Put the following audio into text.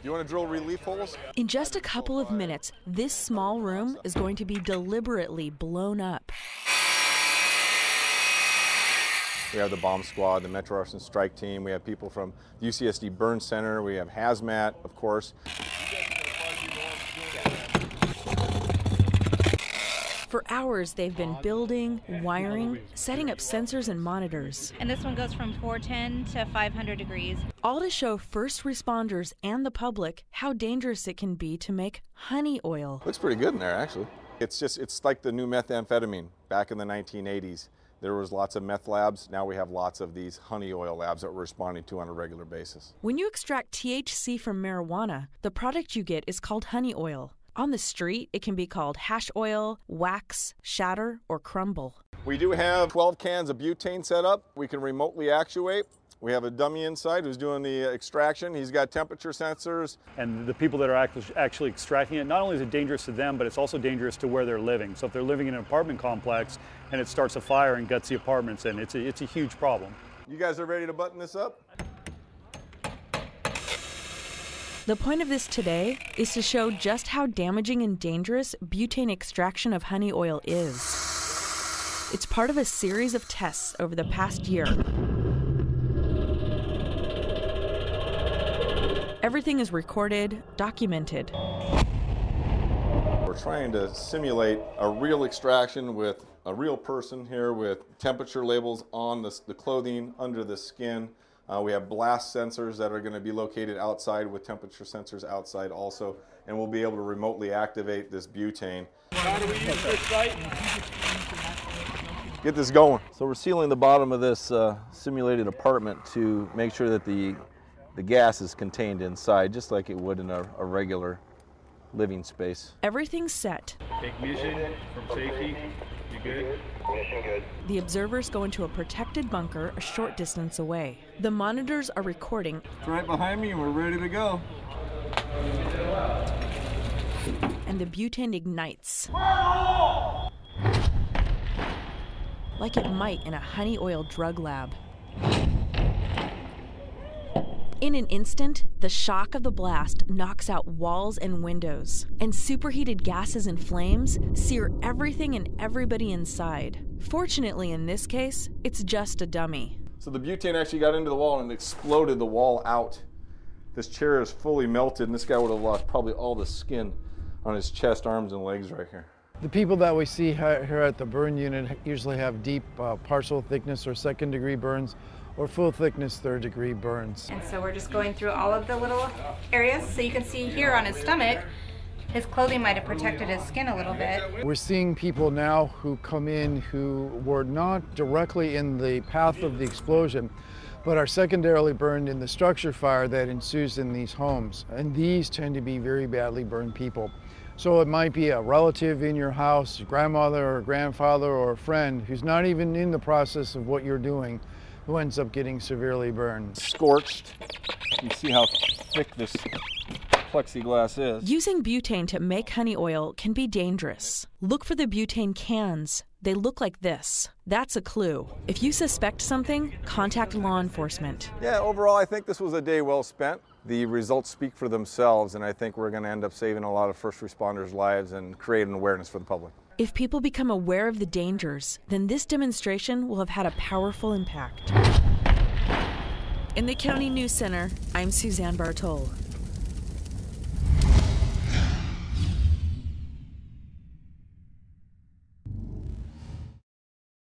You want to drill relief holes? In just a couple of minutes, this small room is going to be deliberately blown up. We have the bomb squad, the Metro Arson Strike Team. We have people from the UCSD Burn Center. We have hazmat, of course. For hours, they've been building, wiring, setting up sensors and monitors. And this one goes from 410 to 500 degrees. All to show first responders and the public how dangerous it can be to make honey oil. Looks pretty good in there, actually. It's like the new methamphetamine back in the 1980s. There was lots of meth labs. Now we have lots of these honey oil labs that we're responding to on a regular basis. When you extract THC from marijuana, the product you get is called honey oil. On the street, it can be called hash oil, wax, shatter, or crumble. We do have 12 cans of butane set up. We can remotely actuate. We have a dummy inside who's doing the extraction. He's got temperature sensors. And the people that are actually extracting it, not only is it dangerous to them, but it's also dangerous to where they're living. So if they're living in an apartment complex and it starts a fire and guts the apartments in, it's a huge problem. You guys are ready to button this up? The point of this today is to show just how damaging and dangerous butane extraction of honey oil is. It's part of a series of tests over the past year. Everything is recorded, documented. We're trying to simulate a real extraction with a real person here with temperature labels on the clothing, under the skin. We have blast sensors that are going to be located outside with temperature sensors outside also, and we'll be able to remotely activate this butane. How do we use this site? Get this going. So we're sealing the bottom of this simulated apartment to make sure that the gas is contained inside, just like it would in a regular living space. Everything's set. Ignition from safety. You good? Ignition good. The observers go into a protected bunker a short distance away. The monitors are recording. It's right behind me and we're ready to go. And the butane ignites. Like it might in a honey oil drug lab. In an instant, the shock of the blast knocks out walls and windows, and superheated gases and flames sear everything and everybody inside. Fortunately, in this case, it's just a dummy. So the butane actually got into the wall and exploded the wall out. This chair is fully melted, and this guy would have lost probably all the skin on his chest, arms, and legs right here. The people that we see here at the burn unit usually have deep partial thickness or second-degree burns, or full thickness third-degree burns. And so we're just going through all of the little areas. So you can see here on his stomach, his clothing might have protected his skin a little bit. We're seeing people now who come in who were not directly in the path of the explosion, but are secondarily burned in the structure fire that ensues in these homes. And these tend to be very badly burned people. So it might be a relative in your house, grandmother or grandfather or a friend who's not even in the process of what you're doing, who ends up getting severely burned. Scorched. You see how thick this plexiglass is. Using butane to make honey oil can be dangerous. Look for the butane cans. They look like this. That's a clue. If you suspect something, contact law enforcement. Yeah, overall, I think this was a day well spent. The results speak for themselves, and I think we're going to end up saving a lot of first responders' lives and creating awareness for the public. If people become aware of the dangers, then this demonstration will have had a powerful impact. In the County News Center, I'm Suzanne Bartol.